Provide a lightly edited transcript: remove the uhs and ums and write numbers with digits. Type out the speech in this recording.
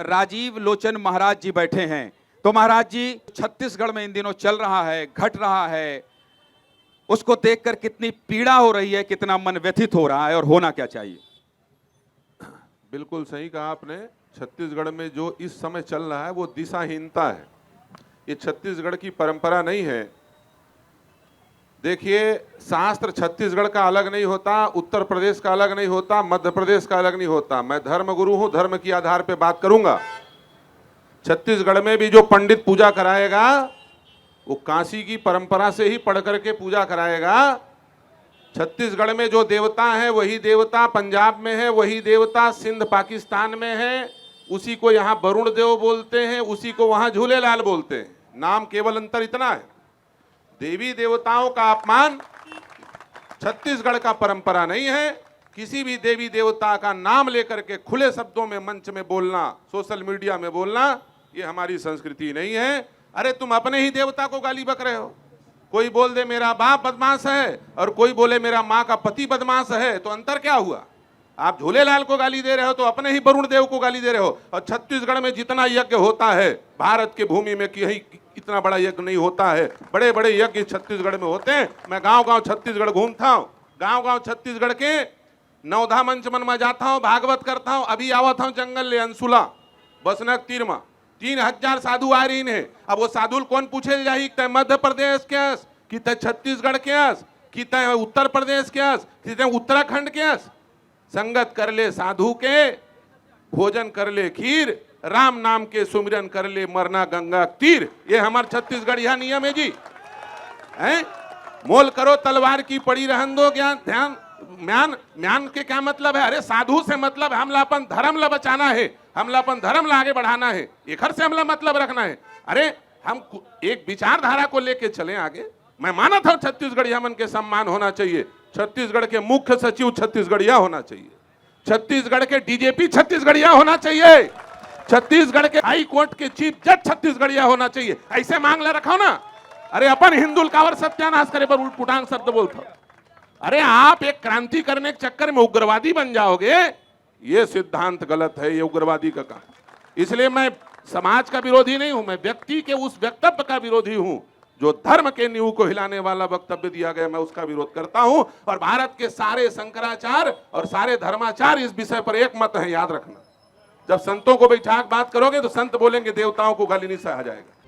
राजीव लोचन महाराज जी बैठे हैं। तो महाराज जी, छत्तीसगढ़ में इन दिनों चल रहा है, घट रहा है, उसको देखकर कितनी पीड़ा हो रही है, कितना मन व्यथित हो रहा है और होना क्या चाहिए? बिल्कुल सही कहा आपने। छत्तीसगढ़ में जो इस समय चल रहा है वो दिशाहीनता है। ये छत्तीसगढ़ की परंपरा नहीं है। देखिए, शास्त्र छत्तीसगढ़ का अलग नहीं होता, उत्तर प्रदेश का अलग नहीं होता, मध्य प्रदेश का अलग नहीं होता। मैं धर्मगुरु हूं, धर्म के आधार पे बात करूंगा। छत्तीसगढ़ में भी जो पंडित पूजा कराएगा वो काशी की परंपरा से ही पढ़ करके पूजा कराएगा। छत्तीसगढ़ में जो देवता है वही देवता पंजाब में है, वही देवता सिंध पाकिस्तान में है। उसी को यहाँ वरुण देव बोलते हैं, उसी को वहां झूलेलाल बोलते हैं। नाम केवल अंतर इतना है। देवी देवताओं का अपमान छत्तीसगढ़ का परंपरा नहीं है। किसी भी देवी देवता का नाम लेकर के खुले शब्दों में मंच में बोलना, सोशल मीडिया में बोलना, ये हमारी संस्कृति नहीं है। अरे तुम अपने ही देवता को गाली बक रहे हो। कोई बोल दे मेरा बाप बदमाश है और कोई बोले मेरा माँ का पति बदमाश है, तो अंतर क्या हुआ? आप झूलेलाल को गाली दे रहे हो तो अपने ही वरुण देव को गाली दे रहे हो। और छत्तीसगढ़ में जितना यज्ञ होता है भारत के भूमि में कहीं इतना बड़ा यज्ञ नहीं होता है। बड़े बड़े यज्ञ छत्तीसगढ़ में होते हैं। मैं गांव गांव छत्तीसगढ़ घूमता हूँ, गांव गांव छत्तीसगढ़ के नवधा मंच मन में जाता हूँ, भागवत करता हूँ। अभी आवत हूँ जंगल ले अंसुला बसनक तीर में 3000 साधु आ रही है। अब वो साधु कौन पूछे जाही तय मध्य प्रदेश के अस, कि तय छत्तीसगढ़ के अस, कि तय उत्तर प्रदेश के अस, कि तय उत्तराखंड के अस। संगत कर ले साधु के, भोजन कर ले खीर, राम नाम के सुमिरन कर ले मरना गंगा तीर। ये हमारे छत्तीसगढ़ यह नियम है जी। हैं? मोल करो तलवार की पड़ी रहन दो ज्ञान ध्यान म्यान। म्यान के क्या मतलब है? अरे साधु से मतलब हमला अपन धर्म ला बचाना है, हमला अपन धर्म ला आगे बढ़ाना है, एक हर से हमला मतलब रखना है। अरे हम एक विचारधारा को लेके चले आगे। मैं माना था छत्तीसगढ़िया मन के सम्मान होना चाहिए। छत्तीसगढ़ के मुख्य सचिव छत्तीसगढ़िया होना चाहिए, छत्तीसगढ़ के डीजीपी छत्तीसगढ़िया होना चाहिए, छत्तीसगढ़ के हाई कोर्ट के चीफ जज छत्तीसगढ़िया होना चाहिए। ऐसे मांग ले रखा ना। अरे अपन हिंदुल कावर सत्यानाश करे पर उल्ट-पुटांग शब्द बोलता। अरे आप एक क्रांति करने के चक्कर में उग्रवादी बन जाओगे, ये सिद्धांत गलत है, ये उग्रवादी का काम। इसलिए मैं समाज का विरोधी नहीं हूं, मैं व्यक्ति के उस वक्तव्य का विरोधी हूं जो धर्म के नींव को हिलाने वाला वक्तव्य दिया गया, मैं उसका विरोध करता हूं। और भारत के सारे शंकराचार्य और सारे धर्माचार्य इस विषय पर एक मत है, याद रखना। जब संतों को बैठा बात करोगे तो संत बोलेंगे देवताओं को गाली नहीं सहा जाएगा।